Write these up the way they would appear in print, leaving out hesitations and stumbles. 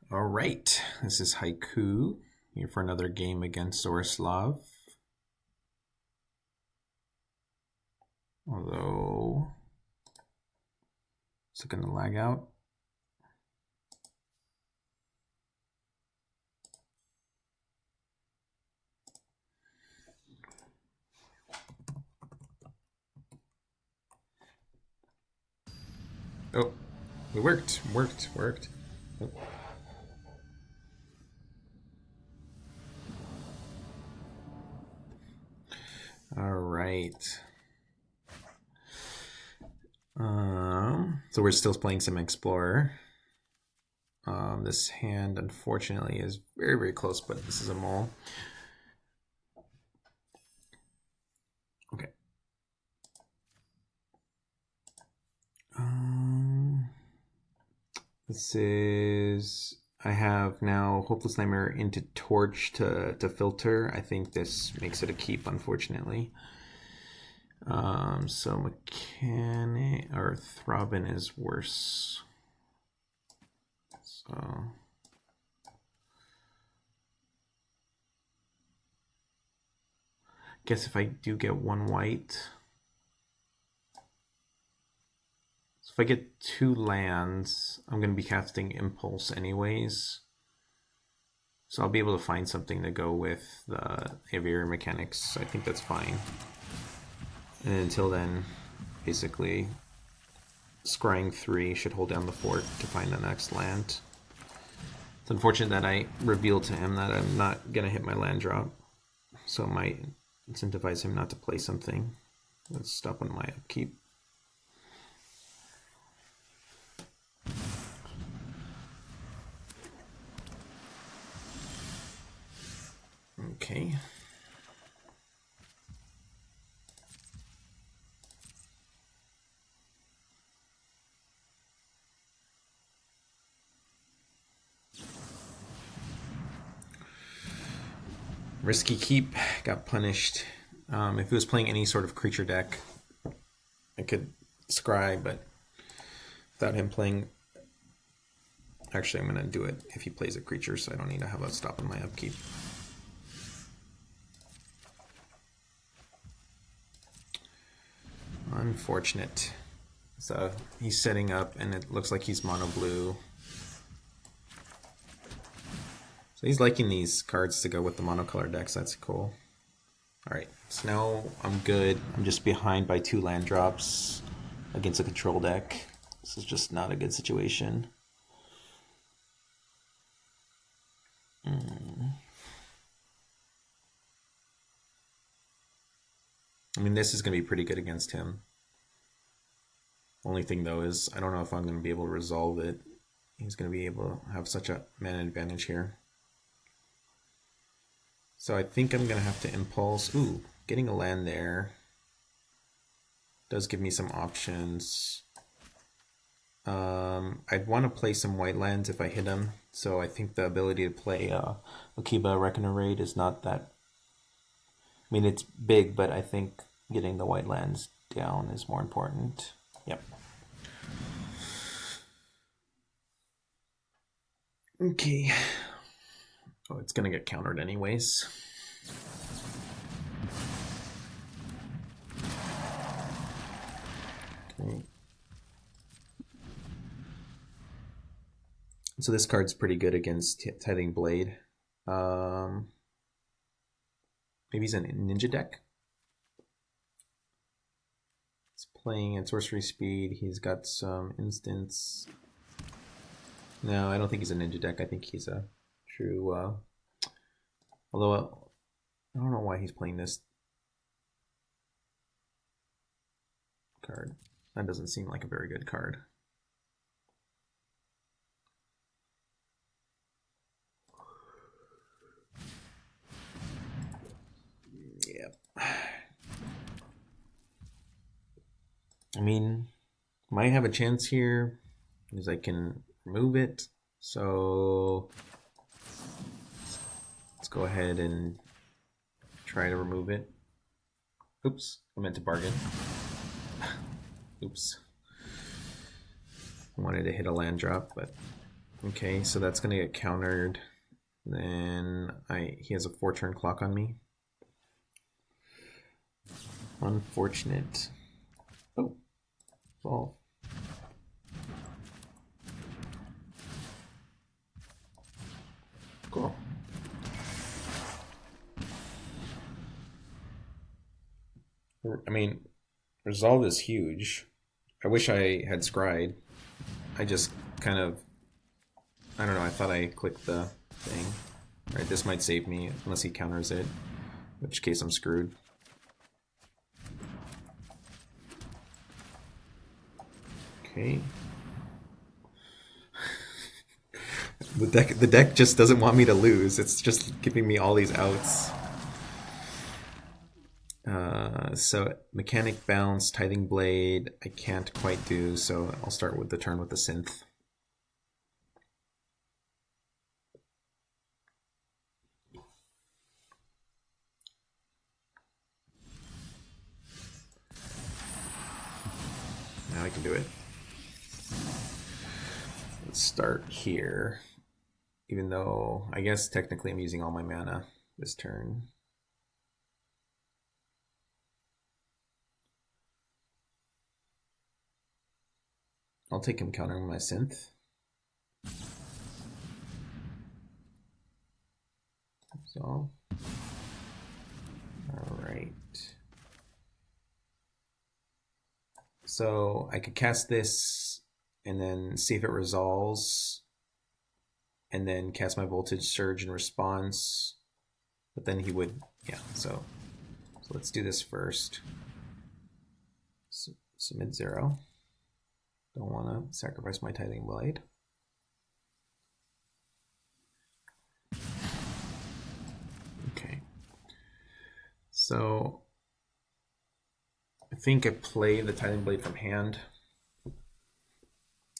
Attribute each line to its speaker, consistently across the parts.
Speaker 1: All right, this is Haiku here for another game against Zoroslav. Although, is it going to lag out? Oh, it worked. Oh. All right. So we're still playing some Explorer. This hand, unfortunately, is very, very close, but this is a mole. Okay. This is... I have now Hopeless Nightmare into Torch to filter. I think this makes it a keep, unfortunately. So Mechanic or Thraben is worse. So guess if I do get one white, so if I get 2 lands, I'm going to be casting Impulse anyways. So I'll be able to find something to go with the Aviary Mechanics. I think that's fine. And until then, basically, scrying 3 should hold down the fort to find the next land. It's unfortunate that I revealed to him that I'm not going to hit my land drop. So it might incentivize him not to play something. Let's stop on my upkeep. Okay. Risky keep, got punished. If it was playing any sort of creature deck, I could scry, but without him playing... Actually, I'm going to do it if he plays a creature, so I don't need to have a stop in my upkeep. Unfortunate. So he's setting up, and it looks like he's mono blue. So he's liking these cards to go with the monocolor decks. That's cool. Alright, so now I'm good. I'm just behind by 2 land drops against a control deck. This is just not a good situation. I mean, this is going to be pretty good against him. Only thing, though, is I don't know if I'm going to be able to resolve it. He's going to be able to have such a mana advantage here. So I think I'm going to have to Impulse. Ooh, getting a land there does give me some options. I'd want to play some white lands if I hit him. So I think the ability to play Okiba Reckoner Raid is not that... I mean, it's big, but I think getting the white lands down is more important. Yep. Okay. Oh, it's gonna get countered anyways. Okay. So this card's pretty good against Tithing Blade. Maybe he's a ninja deck. He's playing at sorcery speed. He's got some instants. No, I don't think he's a ninja deck. I think he's a true... although, I don't know why he's playing this card. That doesn't seem like a very good card. Yep. I mean, might have a chance here because I can remove it. So let's go ahead and try to remove it. Oops, I meant to bargain. Oops. I wanted to hit a land drop, but Okay, so that's gonna get countered. Then he has a 4-turn clock on me. Unfortunate. Oh, well. Cool. I mean, Resolve is huge. I wish I had Scryed. I just kind of, I don't know, I thought I clicked the thing. Right, this might save me unless he counters it, in which case I'm screwed. Okay. The deck just doesn't want me to lose. It's just giving me all these outs. So Mechanic Bounce, Tithing Blade, I can't quite do, so I'll start with the turn with the Synth. Now I can do it. Let's start here. Even though, I guess technically I'm using all my mana this turn. I'll take him countering my Synth. So, alright. So I could cast this and then see if it resolves, and then cast my Voltage Surge in response. But then he would, yeah, so let's do this first. Submit 0. Don't want to sacrifice my Tithing Blade. Okay. So I think I play the Tithing Blade from hand.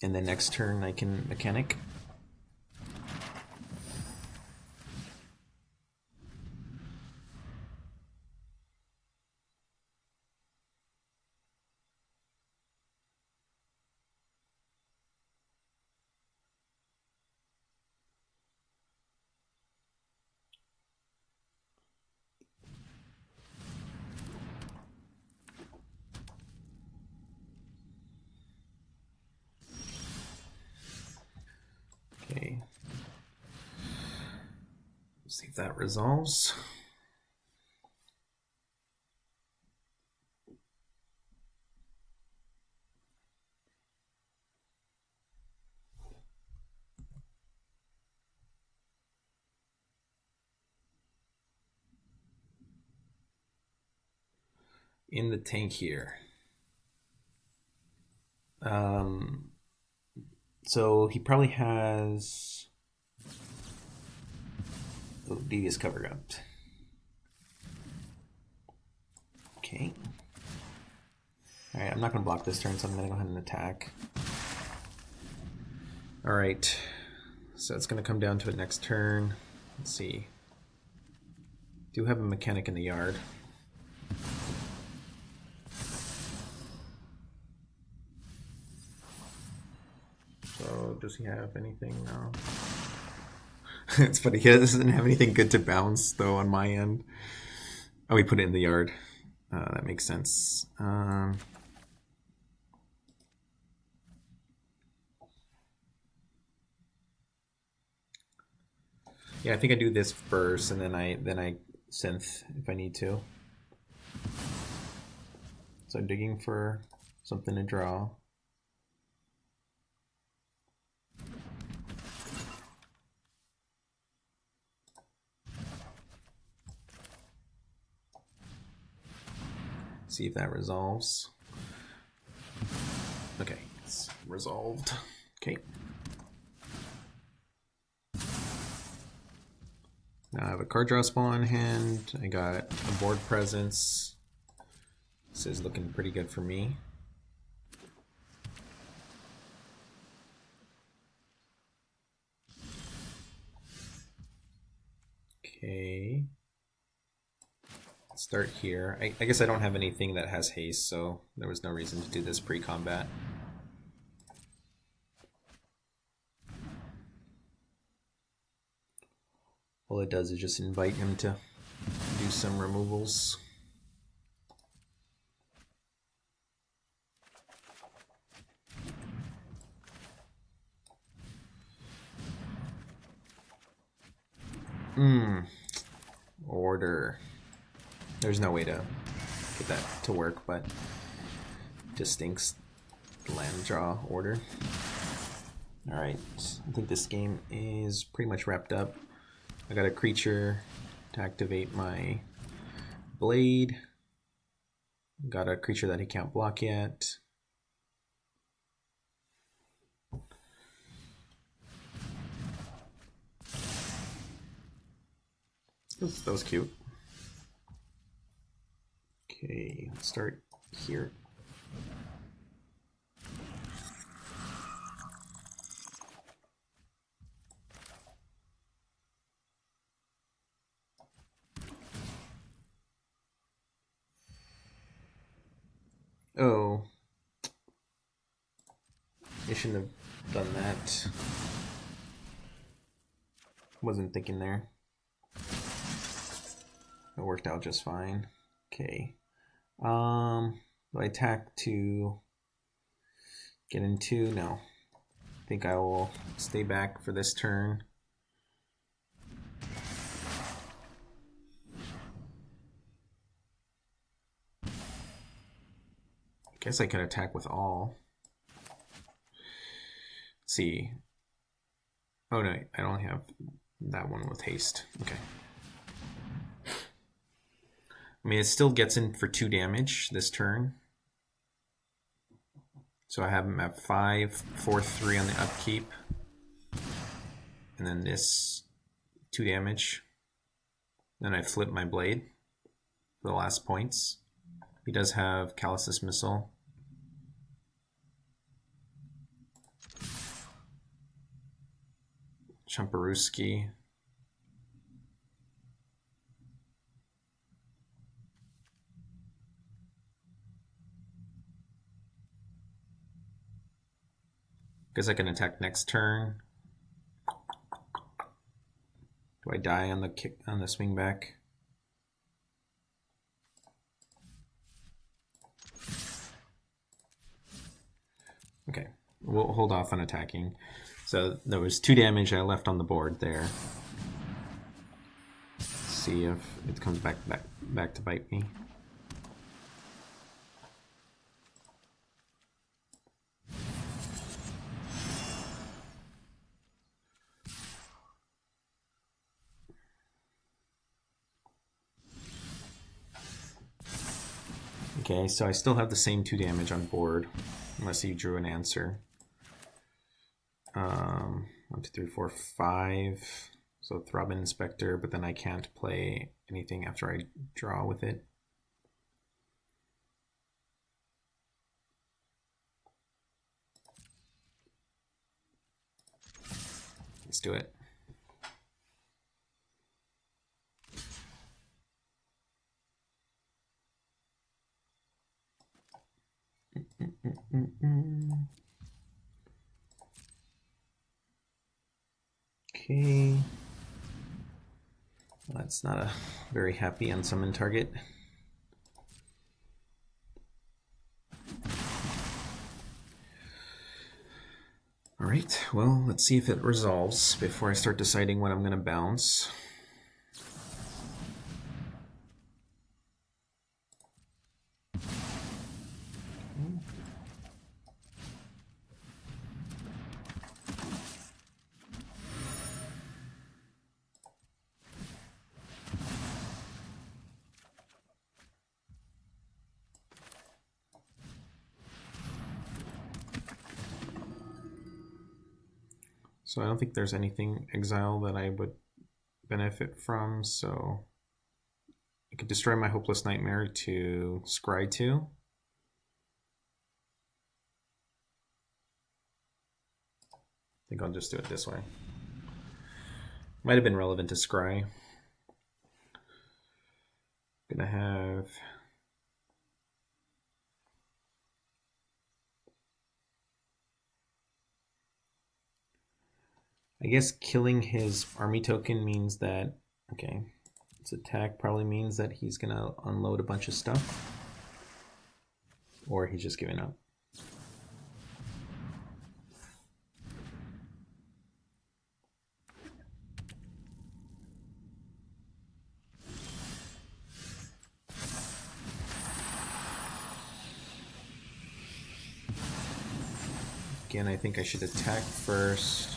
Speaker 1: And then next turn I can Mechanic. Okay. See if that resolves. In the tank here. So he probably has Devious Cover Up. Okay. Alright, I'm not going to block this turn, so I'm going to go ahead and attack. Alright, so it's going to come down to it next turn. Let's see. Do have a Mechanic in the yard. So does he have anything now? It's funny, he doesn't have anything good to bounce though on my end. Oh, he put it in the yard. That makes sense. Yeah, I think I do this first, and then I Synth if I need to. So I'm digging for something to draw. See if that resolves. Okay, it's resolved. Okay. Now I have a card draw spell in hand. I got a board presence. This is looking pretty good for me. Okay. Let's start here. I guess I don't have anything that has haste, so there was no reason to do this pre-combat. all it does is just invite him to do some removals. Order. There's no way to get that to work, but just stinks. Land draw order. Alright, I think this game is pretty much wrapped up. I got a creature to activate my blade. Got a creature that he can't block yet. That was cute. Okay, let's start here. Oh, I shouldn't have done that. Wasn't thinking there. It worked out just fine. Okay. Do I attack to get into? No. I think I will stay back for this turn. Guess I can attack with all. Let's see. Oh no, I don't have that one with haste. Okay. I mean, it still gets in for 2 damage this turn. So I have him at 5, 4, 3 on the upkeep. And then this 2 damage. Then I flip my blade for the last points. He does have Calluses Missile. Chumperuski. Guess I can attack next turn. Do I die on the kick on the swing back? Okay, we'll hold off on attacking. So there was 2 damage I left on the board there. Let's see if it comes back to bite me. Okay, so I still have the same 2 damage on board, unless you drew an answer. 1, 2, 3, 4, 5. So Thraben Inspector, but then I can't play anything after I draw with it. Let's do it. Okay. Well, that's not a very happy unsummon target. Alright, well, let's see if it resolves before I start deciding when I'm going to bounce. So I don't think there's anything exile that I would benefit from, so I could destroy my Hopeless Nightmare to scry 2. I think I'll just do it this way. Might have been relevant to scry. Gonna have I guess killing his army token means that, okay, its attack probably means that he's gonna unload a bunch of stuff. Or he's just giving up. Again, I think I should attack first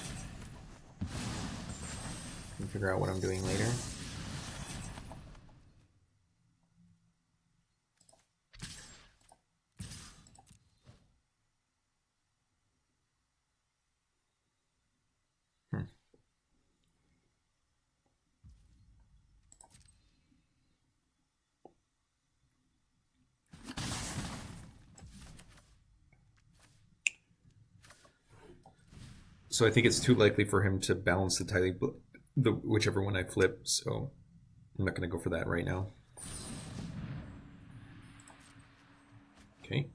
Speaker 1: and figure out what I'm doing later. So I think it's too likely for him to balance the Tithing Blade, whichever one I flip, so I'm not going to go for that right now. Okay.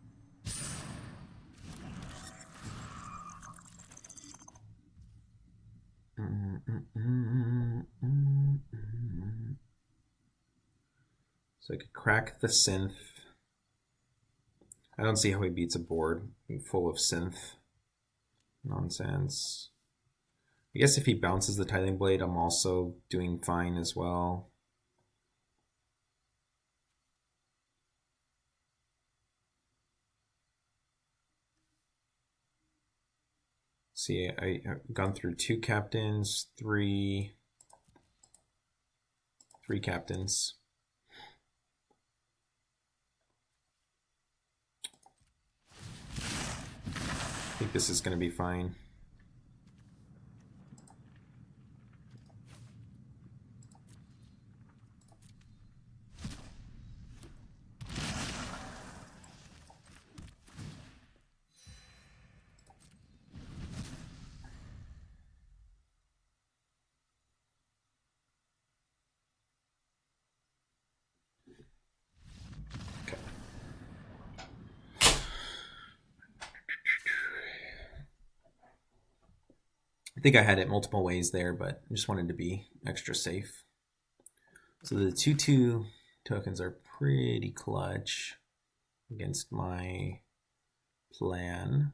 Speaker 1: So I could crack the Synth. I don't see how he beats a board full of Synth nonsense. I guess if he bounces the Tithing Blade, I'm also doing fine as well. See, I've gone through 2 captains, 3 captains. I think this is going to be fine. I think I had it multiple ways there, but I just wanted to be extra safe. So the 2/2 tokens are pretty clutch against my plan.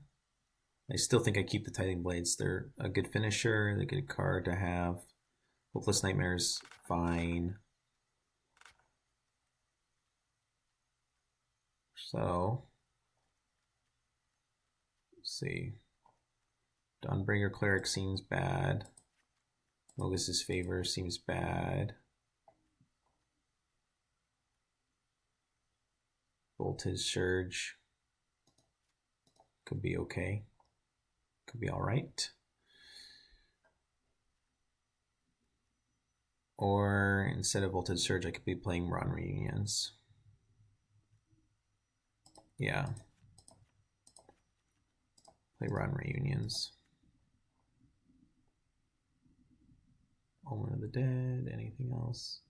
Speaker 1: I still think I keep the Tithing Blades. They're a good finisher, they're a good card to have. Hopeless Nightmare's fine. So, let's see. Dawnbringer Cleric seems bad. Mogis' Favor seems bad. Voltage Surge could be okay. Could be alright. Or instead of Voltage Surge, I could be playing Wrenn Reunions. Yeah. Play Wrenn Reunions. Omen of the Dead, anything else?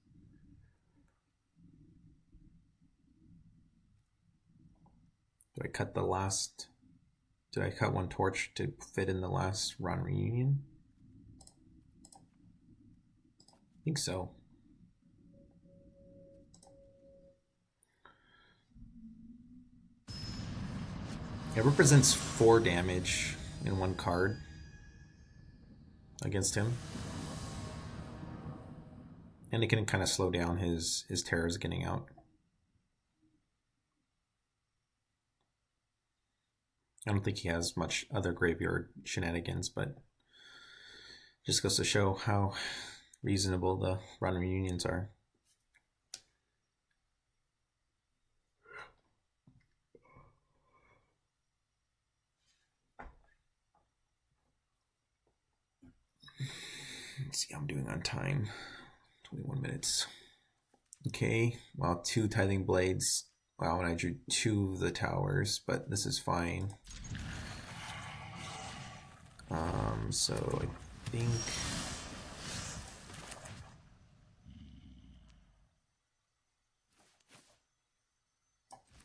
Speaker 1: Do I cut the last... Did I cut one torch to fit in the last Wrenn Reunion? I think so. It represents 4 damage in 1 card against him. And it can kind of slow down his terrors getting out. I don't think he has much other graveyard shenanigans, but just goes to show how reasonable the Wrenn Reunions are. Let's see how I'm doing on time. 21 minutes. Okay, well, 2 Tithing Blades. Wow, and I drew 2 of the towers, but this is fine. So I think...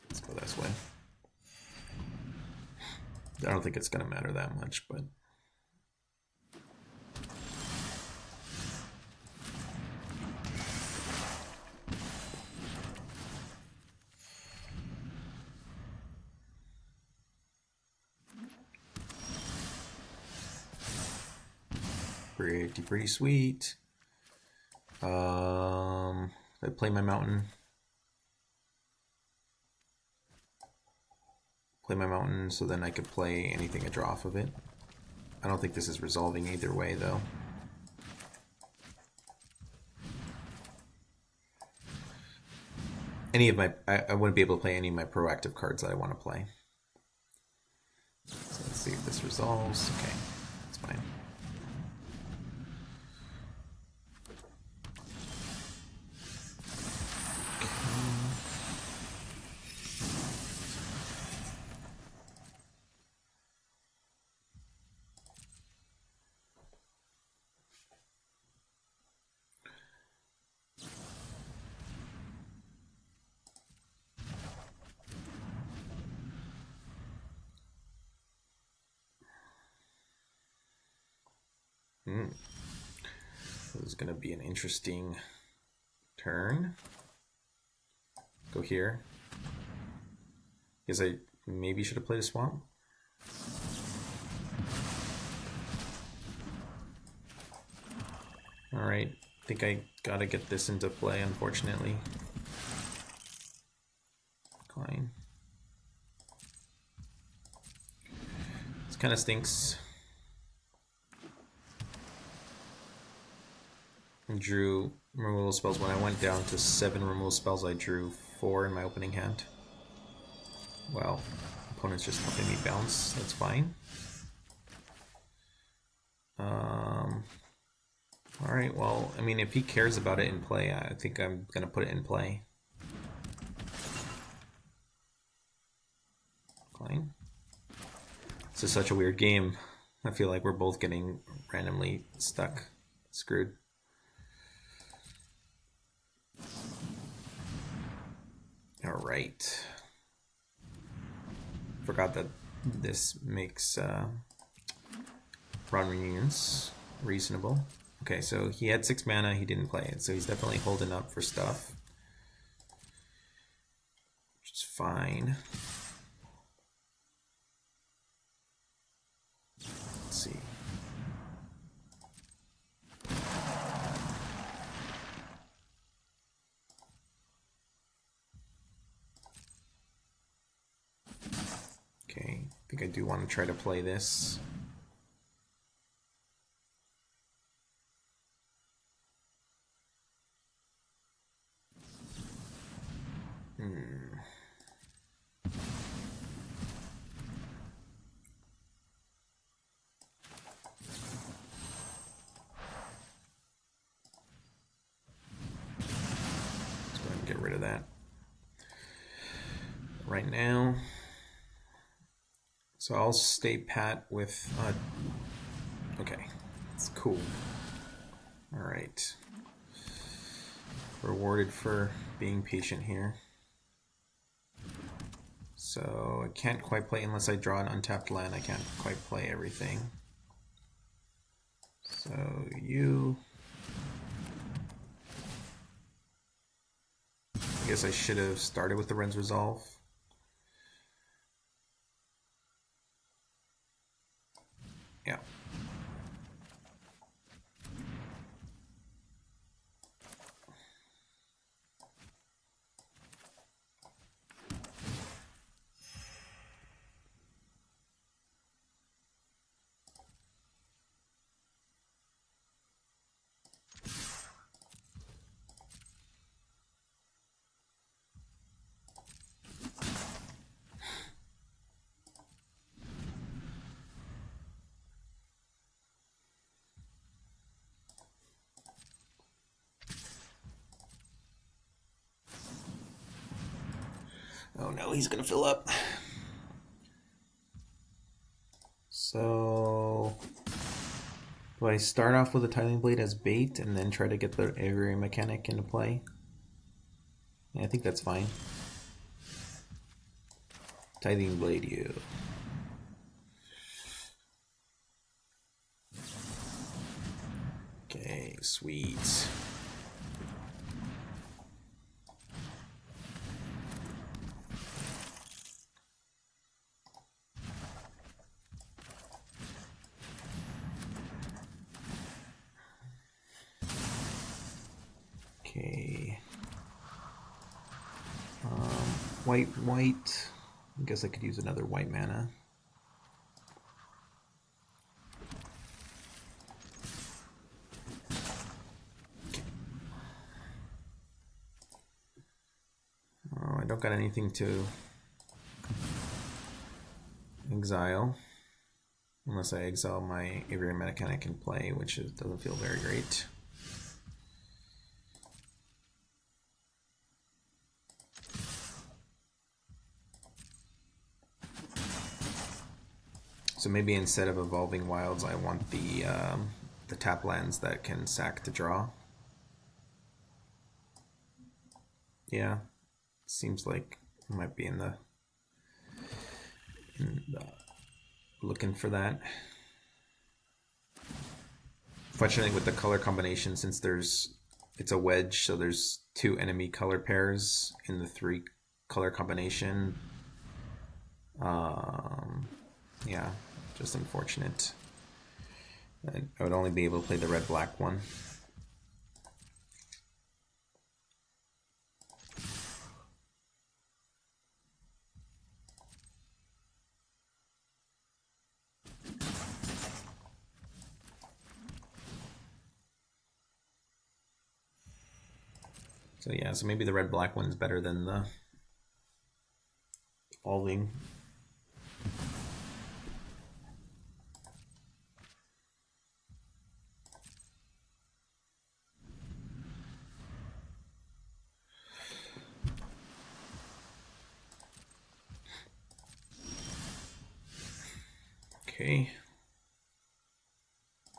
Speaker 1: Let's go this way. I don't think it's going to matter that much, but... Pretty sweet. I play my mountain. Play my mountain so then I could play anything I draw off of it. I don't think this is resolving either way though. Any of my, I wouldn't be able to play any of my proactive cards that I want to play. So let's see if this resolves. Okay, that's fine. This is going to be an interesting turn. Go here. Guess I maybe should have played a swamp. Alright, I think I gotta get this into play, unfortunately. Decline. This kind of stinks. I drew removal spells. When I went down to 7 removal spells, I drew 4 in my opening hand. Well, opponent's just helping me bounce. That's fine. Alright, well, I mean, if he cares about it in play, I think I'm going to put it in play. Fine. This is such a weird game. I feel like we're both getting randomly stuck. Screwed. Alright. Forgot that this makes Rod Reunions reasonable. Okay, so he had 6 mana, he didn't play it, so he's definitely holding up for stuff. Which is fine. Let's see. Okay, I think I do want to try to play this. Let's go ahead and get rid of that right now. So I'll stay pat with, okay, it's cool. All right. Rewarded for being patient here. So I can't quite play unless I draw an untapped land. I can't quite play everything. So you... I guess I should have started with the Wrenn's Resolve. Yeah. Oh no, he's gonna fill up. So do I start off with a Tithing Blade as bait and then try to get the Aviary Mechanic into play? Yeah, I think that's fine. Tithing Blade you. Okay, sweet. Okay. White. I guess I could use another white mana. Oh, I don't got anything to exile. Unless I exile my Aviary Mechanic in play, which doesn't feel very great. So maybe instead of Evolving Wilds, I want the tap lands that can sack to draw. Yeah, seems like I might be in the looking for that. Fortunately, with the color combination, since it's a wedge, so there's 2 enemy color pairs in the 3 color combination. Yeah, just unfortunate. I would only be able to play the red-black one. So yeah, so maybe the red-black one's better than the evolving. Okay.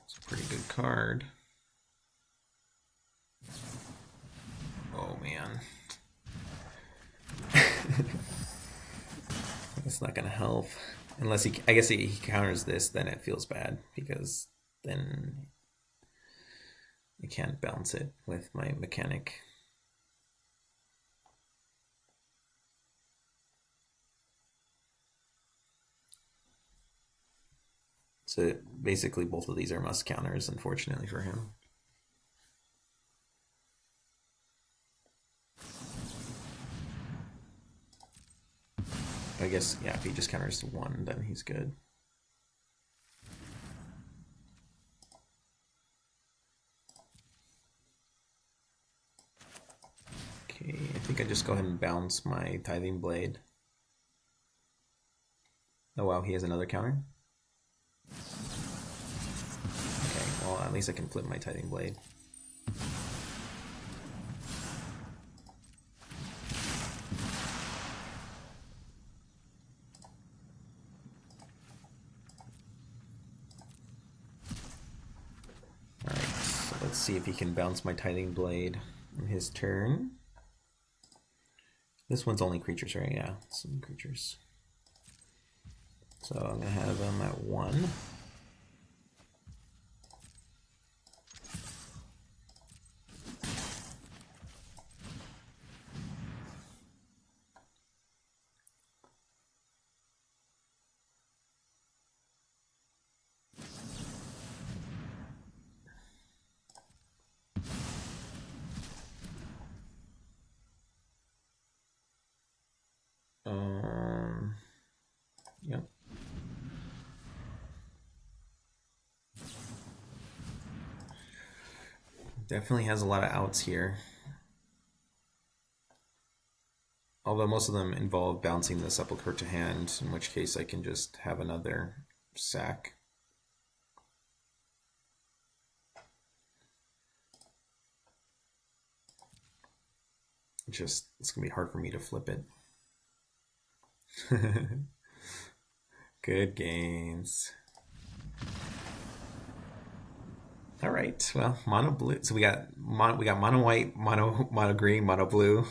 Speaker 1: It's a pretty good card. Oh man. It's not gonna help. Unless I guess he counters this, then it feels bad, because then I can't bounce it with my mechanic. So basically both of these are must counters, unfortunately for him. I guess, yeah, if he just counters 1, then he's good. Okay, I think I just go ahead and bounce my Tithing Blade. Oh wow, he has another counter? Okay, well at least I can flip my Tithing Blade. Alright, so let's see if he can bounce my Tithing Blade in his turn. This one's only creatures, right? Yeah, some creatures. So I'm going to have him at 1. Yep. Definitely has a lot of outs here. Although most of them involve bouncing the Sepulchre to hand, in which case I can just have another sack. It's going to be hard for me to flip it. Good games. All right, well, mono blue. So we got mono white, mono green, mono blue.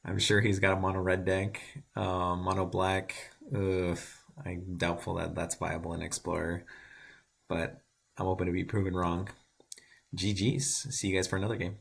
Speaker 1: I'm sure he's got a mono red deck. Mono black. Ugh, I'm doubtful that that's viable in Explorer, but I'm hoping to be proven wrong. GG's. See you guys for another game.